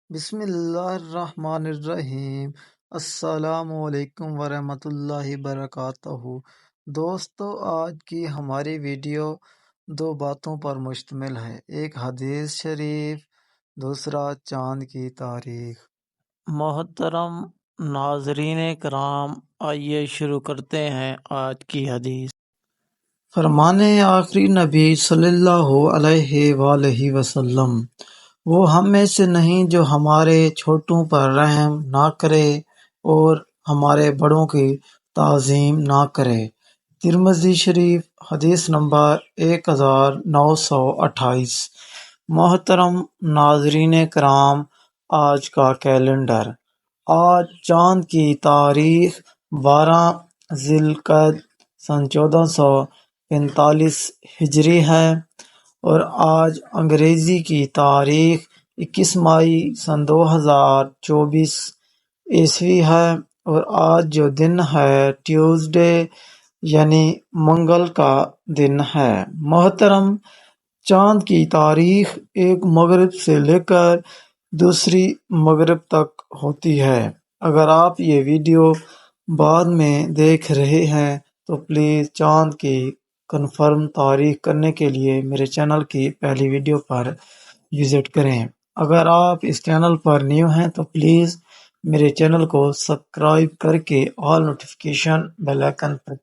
بسم اللہ الرحمن الرحیم۔ السلام علیکم ورحمۃ اللہ وبرکاتہ۔ دوستو، آج کی ہماری ویڈیو دو باتوں پر مشتمل ہے، ایک حدیث شریف، دوسرا چاند کی تاریخ۔ محترم ناظرین کرام، آئیے شروع کرتے ہیں آج کی حدیث۔ فرمان آخری نبی صلی اللہ علیہ وآلہ وسلم، وہ ہم میں سے نہیں جو ہمارے چھوٹوں پر رحم نہ کرے اور ہمارے بڑوں کی تعظیم نہ کرے۔ ترمذی شریف، حدیث نمبر 1928۔ محترم ناظرین کرام، آج کا کیلنڈر۔ آج چاند کی تاریخ 12 ذی القعدہ سن 1445 ہجری ہے اور آج انگریزی کی تاریخ 21 مئی سن 2024 عیسوی ہے اور آج جو دن ہے ٹیوزڈے یعنی منگل کا دن ہے۔ محترم، چاند کی تاریخ ایک مغرب سے لے کر دوسری مغرب تک ہوتی ہے۔ اگر آپ یہ ویڈیو بعد میں دیکھ رہے ہیں تو پلیز چاند کی کنفرم تاریخ کرنے کے لیے میرے چینل کی پہلی ویڈیو پر وزٹ کریں۔ اگر آپ اس چینل پر نیو ہیں تو پلیز میرے چینل کو سبسکرائب کر کے آل نوٹیفیکیشن بیل آئکن پر